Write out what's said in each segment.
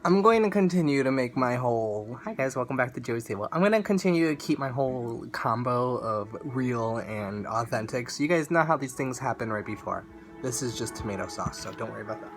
I'm going to continue to make my whole... Hi guys, welcome back to Joey's Table. I'm going to continue to keep my whole combo of real and authentic, so you guys know how these things happen right before. This is just tomato sauce, so don't worry about that.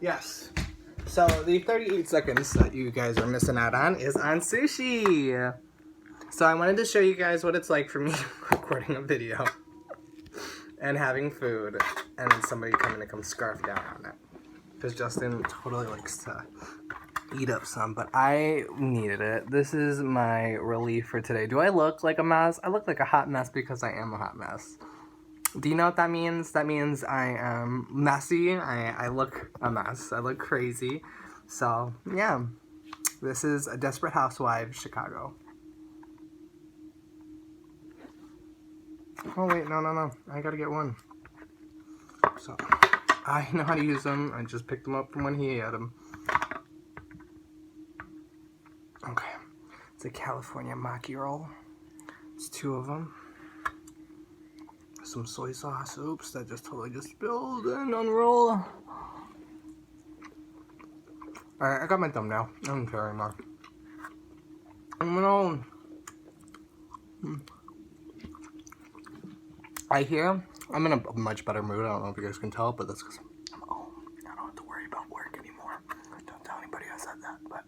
Yes. So the 38 seconds that you guys are missing out on is on sushi. So I wanted to show you guys what it's like for me recording a video and having food and then somebody coming to come scarf down on it. Because Justin totally likes to eat up some, but I needed it. This is my relief for today. Do I look like a mess? I look like a hot mess because I am a hot mess. Do you know what that means? That means I am messy. I look a mess. I look crazy. So, yeah. This is a Desperate Housewives, Chicago. Oh, wait. No. I gotta get one. So, I know how to use them. I just picked them up from when he had them. Okay. It's a California Maki roll. It's 2 of them. Some soy sauce. Oops, that just totally just spilled and unroll. Alright, I got my thumbnail. I don't care anymore. I'm gonna... I hear I'm in a much better mood. I don't know if you guys can tell, but that's because I'm home. I don't have to worry about work anymore. Don't tell anybody I said that, but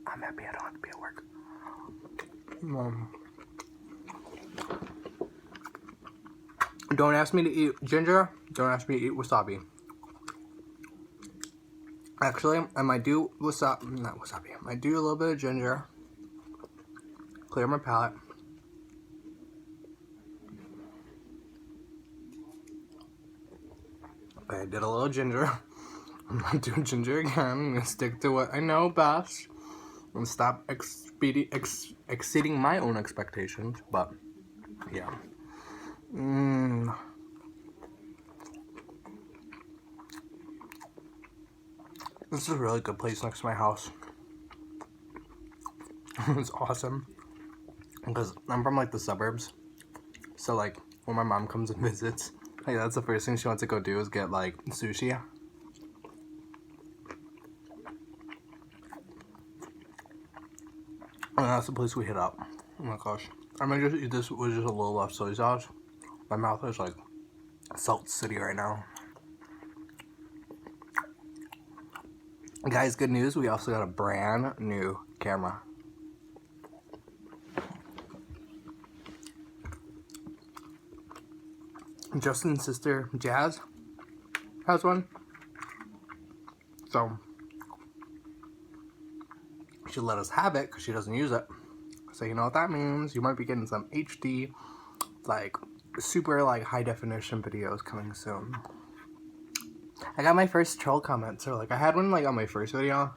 I'm happy I don't have to be at work. Don't ask me to eat ginger. Don't ask me to eat wasabi. Actually, I might do not wasabi. I might do a little bit of ginger. Clear my palate. Okay, I did a little ginger. I'm not doing ginger again. I'm gonna stick to what I know best and stop exceeding my own expectations. But yeah. This is a really good place next to my house. It's awesome because I'm from like the suburbs, so like when my mom comes and visits, like that's the first thing she wants to go do is get like sushi. And that's the place we hit up. Oh my gosh. I might just eat this with just a little left soy sauce. My mouth is like Salt City right now. Guys, good news. We also got a brand new camera. Justin's sister, Jazz, has one. So, she let us have it because she doesn't use it. So you know what that means. You might be getting some HD, like, super, like, high definition videos coming soon. I got my first troll comment. So, like, I had one, like, on my first video.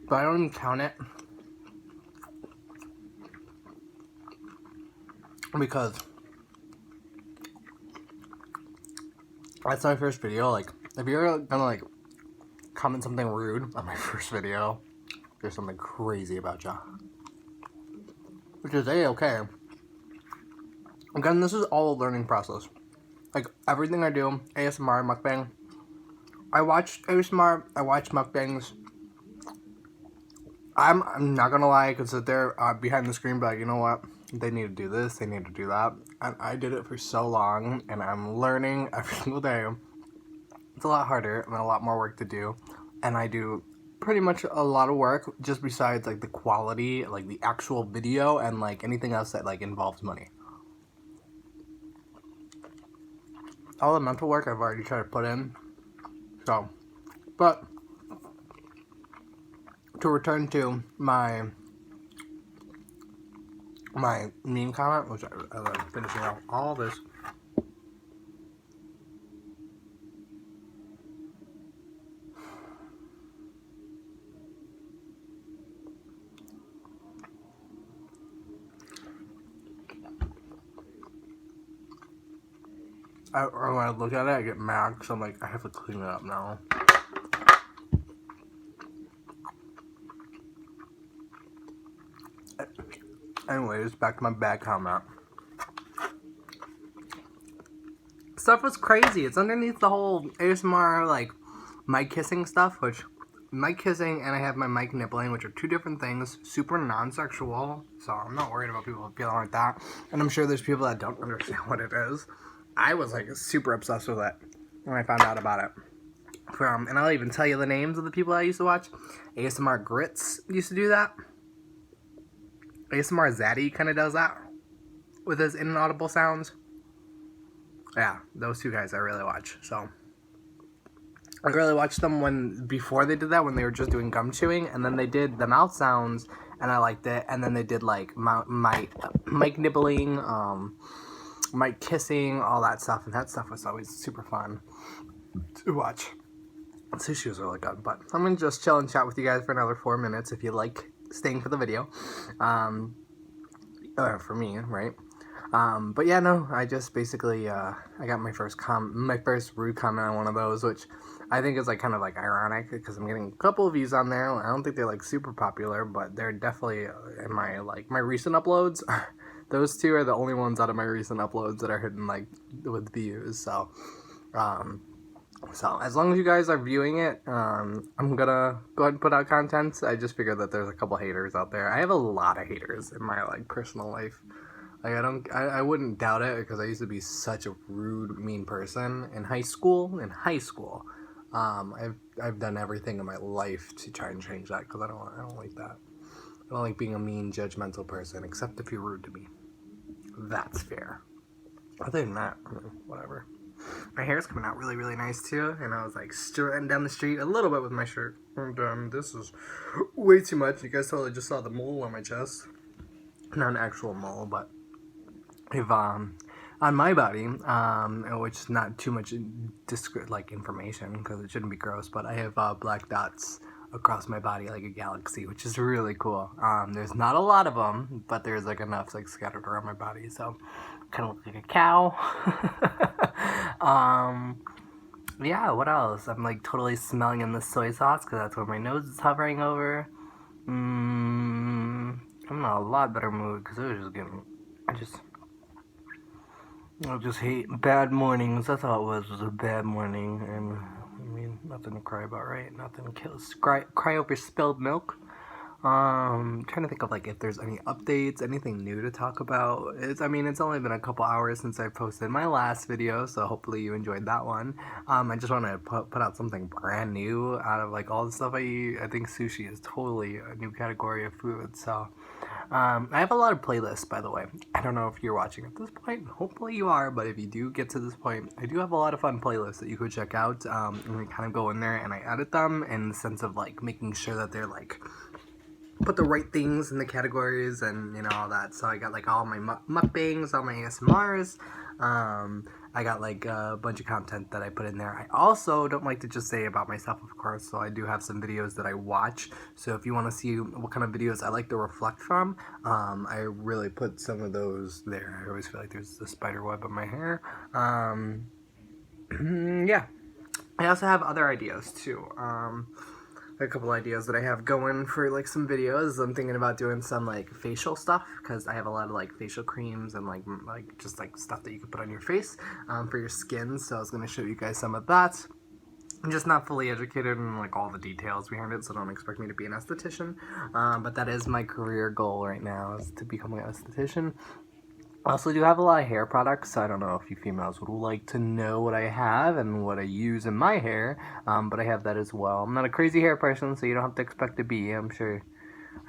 But I don't even count it. Because that's my first video. Like, if you're gonna, like, comment something rude on my first video, there's something crazy about ya. Which is A-okay. Again, this is all a learning process. Like, everything I do, ASMR, mukbang. I watch ASMR, I watch mukbangs. I'm not gonna lie, I could sit there behind the screen, but like, you know what? They need to do this, they need to do that. And I did it for so long, and I'm learning every single day. It's a lot harder and a lot more work to do. And I do pretty much a lot of work just besides like the quality, like the actual video and like anything else that like involves money. All the mental work I've already tried to put in. So, but to return to my meme comment, which I'm finishing out all this. when I look at it, I get mad because I'm like, I have to clean it up now. Anyways, back to my bad comment. Stuff was crazy. It's underneath the whole ASMR, like, mic kissing stuff, which mic kissing and I have my mic nibbling, which are two different things, super non-sexual, so I'm not worried about people feeling like that. And I'm sure there's people that don't understand what it is. I was like super obsessed with it when I found out about it. And I'll even tell you the names of the people I used to watch. ASMR Grits used to do that. ASMR Zaddy kind of does that with his inaudible sounds. Yeah, those two guys I really watch. So I really watched them before they did that, when they were just doing gum chewing, and then they did the mouth sounds, and I liked it. And then they did like mic nibbling, mic kissing, all that stuff, and that stuff was always super fun to watch. Sushi was really good, but I'm gonna just chill and chat with you guys for another 4 minutes if you like staying for the video, for me, right? But yeah, no, I just basically, I got my first rude comment on one of those, which I think is like kind of like ironic because I'm getting a couple of views on there. I don't think they're like super popular, but they're definitely in my recent uploads. Those two are the only ones out of my recent uploads that are hitting like with views. So as long as you guys are viewing it, I'm gonna go ahead and put out content. I just figured that there's a couple haters out there. I have a lot of haters in my like personal life. Like I wouldn't doubt it because I used to be such a rude, mean person in high school. I've done everything in my life to try and change that because I don't like that. I don't like being a mean, judgmental person, except if you're rude to me. That's fair. Other than that, whatever. My hair's coming out really, really nice too, and I was like strutting down the street a little bit with my shirt. And this is way too much. You guys totally just saw the mole on my chest. Not an actual mole, but if on my body, which is not too much like information because it shouldn't be gross, but I have black dots across my body like a galaxy, which is really cool. There's not a lot of them, but there's like enough like scattered around my body, so kind of look like a cow. Yeah, what else? I'm like totally smelling in the soy sauce because that's what my nose is hovering over. I'm in a lot better mood because I just hate bad mornings. That's all it was a bad morning. And I mean, nothing to cry about, right? Nothing to cry over spilled milk. Trying to think of like if there's any updates, anything new to talk about. It's only been a couple hours since I posted my last video, so hopefully you enjoyed that one. I just want to put out something brand new out of like all the stuff I eat. I think sushi is totally a new category of food, so I have a lot of playlists, by the way. I don't know if you're watching at this point. Hopefully you are, but if you do get to this point, I do have a lot of fun playlists that you could check out. And I kind of go in there and I edit them in the sense of like making sure that they're like put the right things in the categories and all that. So I got like all my mukbangs, all my ASMRs. I got like a bunch of content that I put in there. I also don't like to just say about myself, of course, so I do have some videos that I watch. So if you want to see what kind of videos I like to reflect from, I really put some of those there. I always feel like there's a spider web on my hair. Yeah. I also have other ideas too. A couple ideas that I have going for like some videos. I'm thinking about doing some like facial stuff because I have a lot of like facial creams and like just like stuff that you can put on your face for your skin. So I was going to show you guys some of that. I'm just not fully educated in like all the details behind it, so don't expect me to be an esthetician. But that is my career goal right now, is to become an esthetician. I also do have a lot of hair products, so I don't know if you females would like to know what I have and what I use in my hair, but I have that as well. I'm not a crazy hair person, so you don't have to expect to be. I'm sure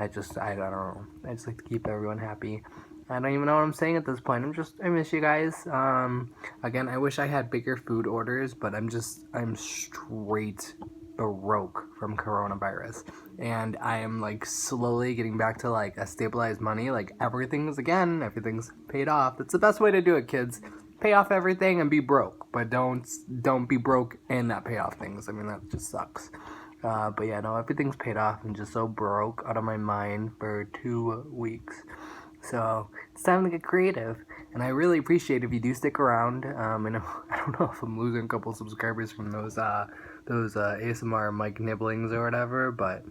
I don't know. I just like to keep everyone happy. I don't even know what I'm saying at this point. I miss you guys. Again, I wish I had bigger food orders, but I'm straight broke from coronavirus, and I am like slowly getting back to like a stabilized money. Like everything's paid off. That's the best way to do it, kids. Pay off everything and be broke, but don't be broke and not pay off things. I mean, that just sucks. But yeah, no, everything's paid off. I'm just so broke out of my mind for 2 weeks. So it's time to get creative, and I really appreciate if you do stick around. I don't know if I'm losing a couple subscribers from those ASMR mic nibblings or whatever, but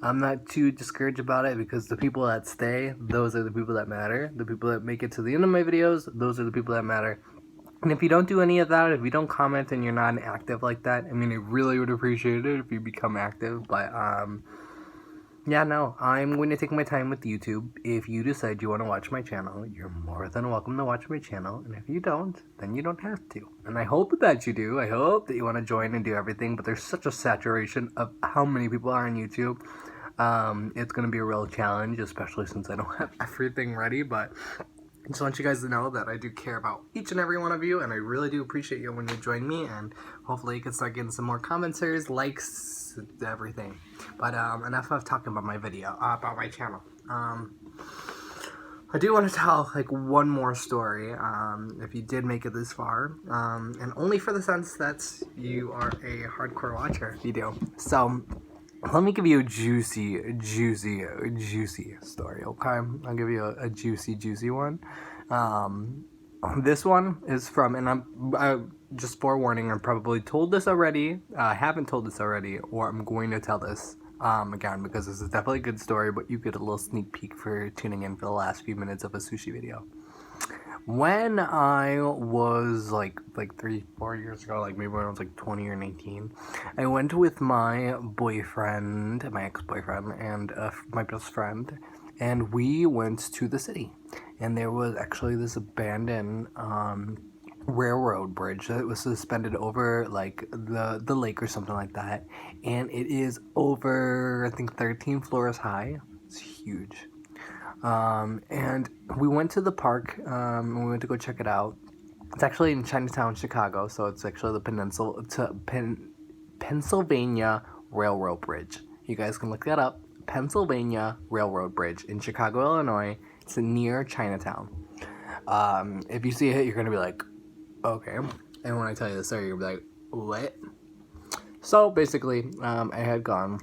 I'm not too discouraged about it because the people that stay, those are the people that matter. The people that make it to the end of my videos, those are the people that matter. And if you don't do any of that, if you don't comment and you're not active like that, I mean, I really would appreciate it if you become active, but yeah, no, I'm going to take my time with YouTube. If you decide you want to watch my channel, you're more than welcome to watch my channel. And if you don't, then you don't have to. And I hope that you do. I hope that you want to join and do everything. But there's such a saturation of how many people are on YouTube. It's going to be a real challenge, especially since I don't have everything ready. But I just want you guys to know that I do care about each and every one of you. And I really do appreciate you when you join me. And hopefully you can start getting some more commenters, likes, everything. But enough of talking about my video, about my channel. I do want to tell like one more story, if you did make it this far, and only for the sense that you are a hardcore watcher, if you do. So let me give you a juicy story, okay? I'll give you a juicy one. This one is from, and I'm just forewarning, I've probably told this already, haven't told this already, or I'm going to tell this again, because this is definitely a good story, but you get a little sneak peek for tuning in for the last few minutes of a sushi video. When I was like 3-4 years ago, like maybe when I was like 20 or 19, I went with my boyfriend, my ex-boyfriend, and my best friend, and we went to the city. And there was actually this abandoned railroad bridge that was suspended over like the lake or something like that. And it is over, I think, 13 floors high. It's huge. And we went to the park, and we went to go check it out. It's actually in Chinatown, Chicago, so it's actually the Pennsylvania Railroad Bridge. You guys can look that up. Pennsylvania Railroad Bridge in Chicago, Illinois. It's near Chinatown. If you see it, you're gonna be like, okay. And when I tell you the story, you'll be like, what? So basically, I had gone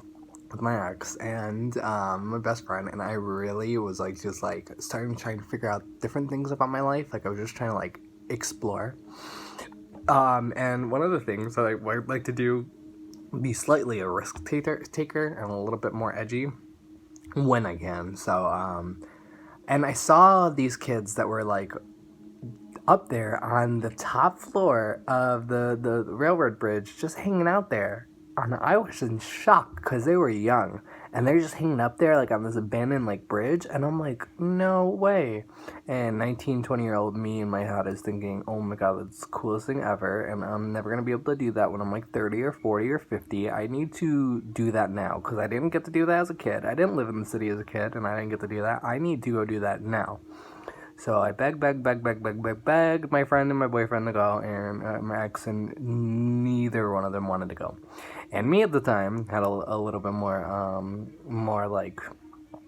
with my ex and my best friend, and I really was like just like trying to figure out different things about my life. Like I was just trying to like explore. And one of the things that I would like to do, be slightly a risk taker and a little bit more edgy when I can. So and I saw these kids that were like up there on the top floor of the railroad bridge, just hanging out there. And I was in shock because they were young and they're just hanging up there like on this abandoned like bridge, and I'm like, no way. And 20-year-old me in my head is thinking, oh my god, that's the coolest thing ever, and I'm never gonna be able to do that when I'm like 30 or 40 or 50. I need to do that now because I didn't get to do that as a kid. I didn't live in the city as a kid and I didn't get to do that. I need to go do that now. So I begged my friend and my boyfriend to go, and my ex, and neither one of them wanted to go. And me at the time had a little bit more like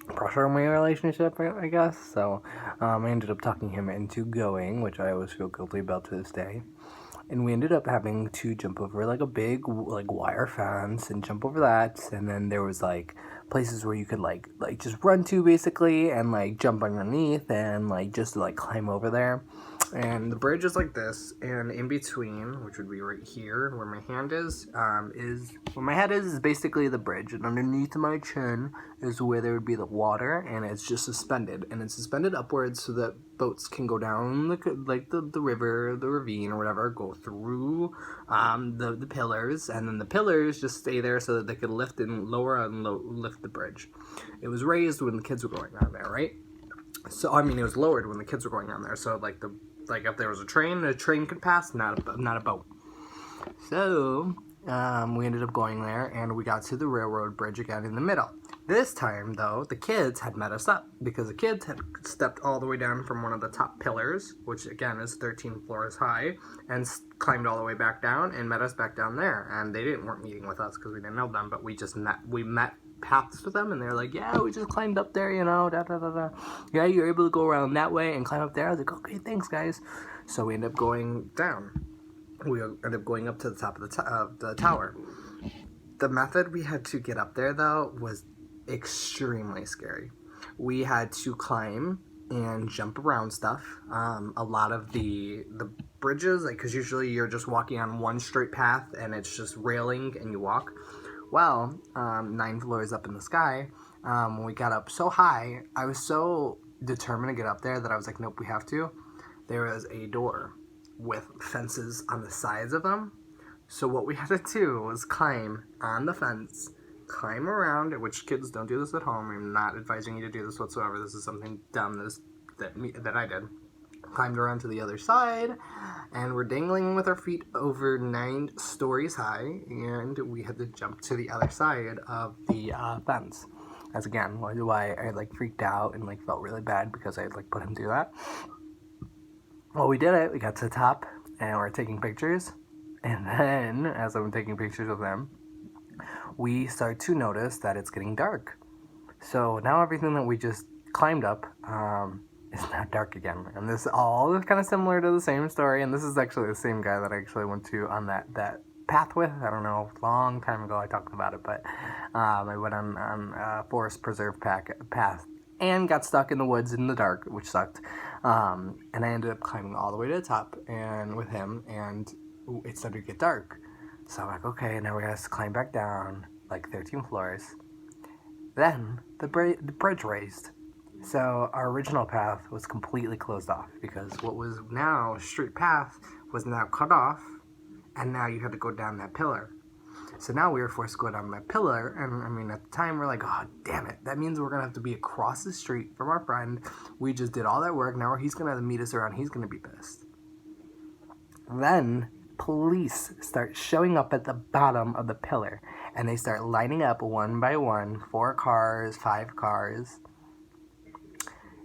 pressure in my relationship, I guess. So I ended up talking him into going, which I always feel guilty about to this day. And we ended up having to jump over like a big like wire fence and jump over that. And then there was like places where you could like just run to basically and like jump underneath and like just like climb over there. And the bridge is like this, and in between, which would be right here where my hand is where my head is basically the bridge, and underneath my chin is where there would be the water, and it's just suspended, and it's suspended upwards so that boats can go down the river, the ravine or whatever, go through the pillars, and then the pillars just stay there so that they could lift and lower and lift the bridge. It was raised when the kids were going on there, right? So I mean, it was lowered when the kids were going on there, so like if there was a train could pass, not a boat. So we ended up going there, and we got to the railroad bridge again in the middle. This time, though, the kids had met us up because the kids had stepped all the way down from one of the top pillars, which again is 13 floors high, and climbed all the way back down and met us back down there. And they weren't meeting with us because we didn't know them, but we met paths with them, and they're like, yeah, we just climbed up there, yeah, you're able to go around that way and climb up there. I was like, okay, thanks guys. So we ended up going down. We ended up going up to the top of the tower. The method we had to get up there though was extremely scary. We had to climb and jump around stuff. A lot of the bridges, like, because usually you're just walking on one straight path and it's just railing and you walk. Well, 9 floors up in the sky, when we got up so high, I was so determined to get up there that I was like, nope, we have to. There was a door with fences on the sides of them. So what we had to do was climb on the fence, climb around, which kids don't do this at home. I'm not advising you to do this whatsoever. This is something dumb that I did. Climbed around to the other side, and we're dangling with our feet over 9 stories high, and we had to jump to the other side of the fence. That's again why I like freaked out and like felt really bad because I like put him through that. Well, we did it. We got to the top, and we're taking pictures. And then, as I'm taking pictures of them, we start to notice that it's getting dark. So now everything that we just climbed up is now dark again. And this all is kind of similar to the same story. And this is actually the same guy that I actually went to on that path with. I don't know, a long time ago I talked about it, but I went on a forest preserve path and got stuck in the woods in the dark, which sucked. And I ended up climbing all the way to the top and with him, and it started to get dark. So I'm like, okay, now we gotta climb back down like 13 floors. Then the bridge raised. So our original path was completely closed off because what was now a straight path was now cut off, and now you had to go down that pillar. So now we were forced to go down that pillar, and I mean, at the time, we're like, oh, damn it. That means we're going to have to be across the street from our friend. We just did all that work. Now he's going to meet us around. He's going to be pissed. Then police start showing up at the bottom of the pillar, and they start lining up one by one, 4 cars, 5 cars.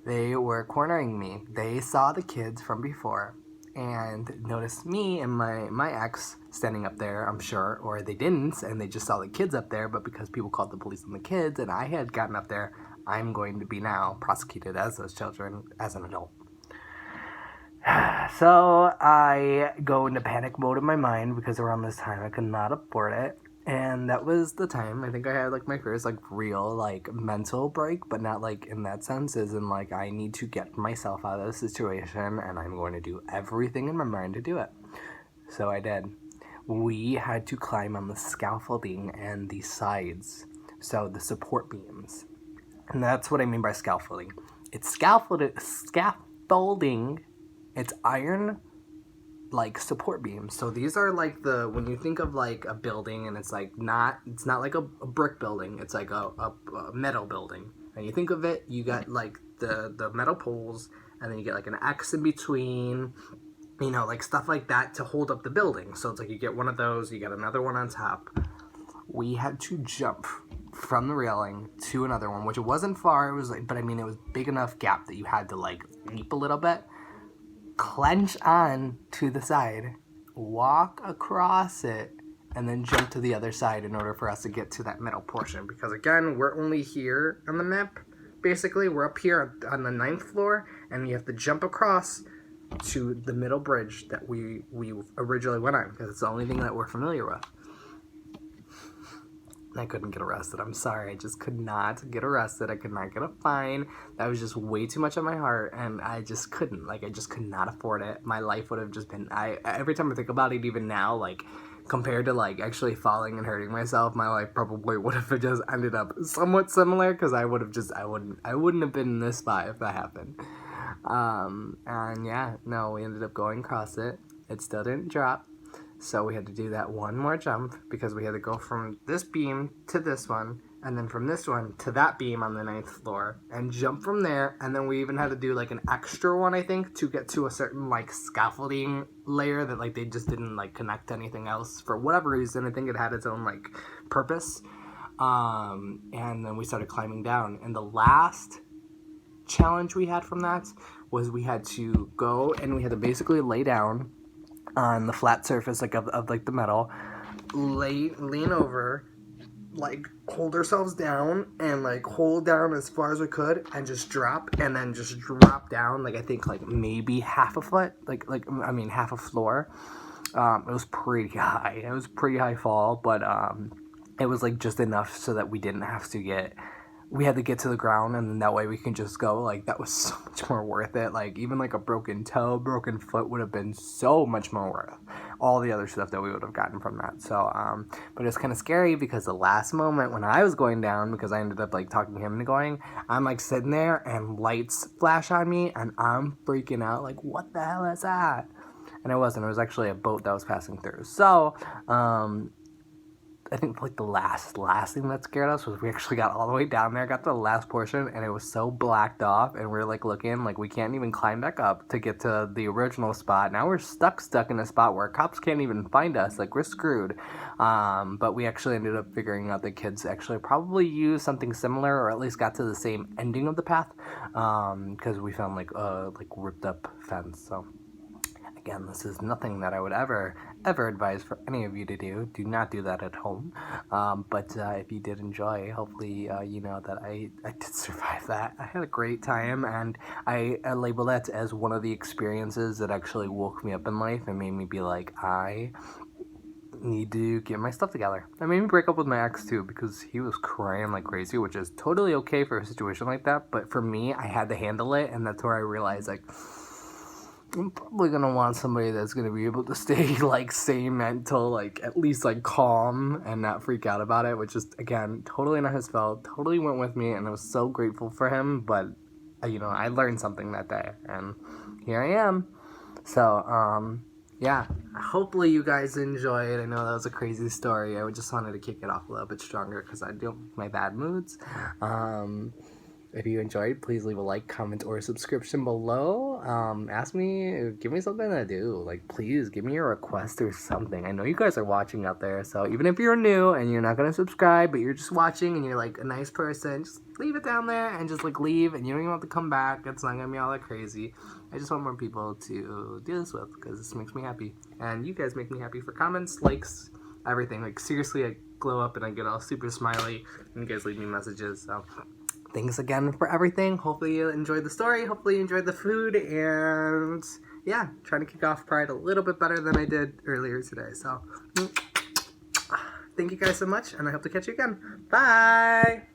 They were cornering me. They saw the kids from before and noticed me and my ex standing up there, I'm sure, or they didn't, and they just saw the kids up there, but because people called the police on the kids and I had gotten up there, I'm going to be now prosecuted as those children as an adult. So I go into panic mode in my mind because around this time I could not afford it. And that was the time I think I had like my first like real like mental break, but not like in that sense, as in like I need to get myself out of the situation and I'm going to do everything in my mind to do it. So I did. We had to climb on the scaffolding and the sides, so the support beams. And that's what I mean by scaffolding. It's scaffolding. It's iron like support beams. So these are like when you think of like a building, and it's not like a brick building, it's like a metal building. And you think of it, you got like the metal poles, and then you get like an X in between, you know, like stuff like that to hold up the building. So it's like you get one of those, you got another one on top. We had to jump from the railing to another one, which it wasn't far, it was like, but I mean it was big enough gap that you had to like leap a little bit, clench on to the side, walk across it, and then jump to the other side in order for us to get to that middle portion. Because again, we're only here on the map. Basically, we're up here on the 9th floor, and you have to jump across to the middle bridge that we originally went on, because it's the only thing that we're familiar with. I couldn't get arrested. I'm sorry. I just could not get arrested. I could not get a fine. That was just way too much on my heart, and I just couldn't. Like, I just could not afford it. My life would have just been... every time I think about it, even now, like, compared to, like, actually falling and hurting myself, my life probably would have just ended up somewhat similar, because I would have just... I wouldn't have been in this spot if that happened. And yeah, no, we ended up going across it. It still didn't drop. So we had to do that one more jump because we had to go from this beam to this one, and then from this one to that beam on the 9th floor, and jump from there. And then we even had to do like an extra one, I think, to get to a certain like scaffolding layer that like they just didn't like connect to anything else for whatever reason. I think it had its own like purpose. And then we started climbing down, and the last challenge we had from that was we had to go and we had to basically lay down on the flat surface like of like the metal, lean over, like hold ourselves down and like hold down as far as we could and just drop, and then just drop down like I think like maybe half a foot, half a floor. It was pretty high. It was pretty high fall, but it was like just enough so that we didn't have to get we had to get to the ground, and then that way we can just go. Like, that was so much more worth it. Like, even like a broken toe, broken foot would have been so much more worth all the other stuff that we would have gotten from that. So but it's kind of scary because the last moment when I was going down, because I ended up like talking him into going, I'm like sitting there and lights flash on me and I'm freaking out like, what the hell is that? And it wasn't. It was actually a boat that was passing through. So I think like the last thing that scared us was we actually got all the way down there, got to the last portion, and it was so blacked off, and we're like looking like we can't even climb back up to get to the original spot. Now we're stuck in a spot where cops can't even find us. Like, we're screwed. But we actually ended up figuring out that kids actually probably used something similar, or at least got to the same ending of the path, because we found like ripped up fence. So again, this is nothing that I would ever advise for any of you to do. Do not do that at home. But if you did enjoy, hopefully you know that I did survive that. I had a great time, and I label that as one of the experiences that actually woke me up in life and made me be like, I need to get my stuff together. I made me break up with my ex too, because he was crying like crazy, which is totally okay for a situation like that. But for me, I had to handle it, and that's where I realized, like, I'm probably gonna want somebody that's gonna be able to stay like sane, mental, like at least like calm and not freak out about it, which is again totally not his fault. Totally went with me, and I was so grateful for him. But you know, I learned something that day, and here I am. So yeah, hopefully you guys enjoyed. I know that was a crazy story. I just wanted to kick it off a little bit stronger because I deal with my bad moods. If you enjoyed, please leave a like, comment, or subscription below. Ask me, give me something to do. Like, please, give me a request or something. I know you guys are watching out there, so even if you're new and you're not going to subscribe, but you're just watching and you're, like, a nice person, just leave it down there and just, like, leave, and you don't even have to come back. It's not going to be all that crazy. I just want more people to do this with, because this makes me happy. And you guys make me happy for comments, likes, everything. Like, seriously, I glow up and I get all super smiley, and you guys leave me messages, so thanks again for everything. Hopefully you enjoyed the story. Hopefully you enjoyed the food. And yeah, trying to kick off Pride a little bit better than I did earlier today. So thank you guys so much, and I hope to catch you again. Bye!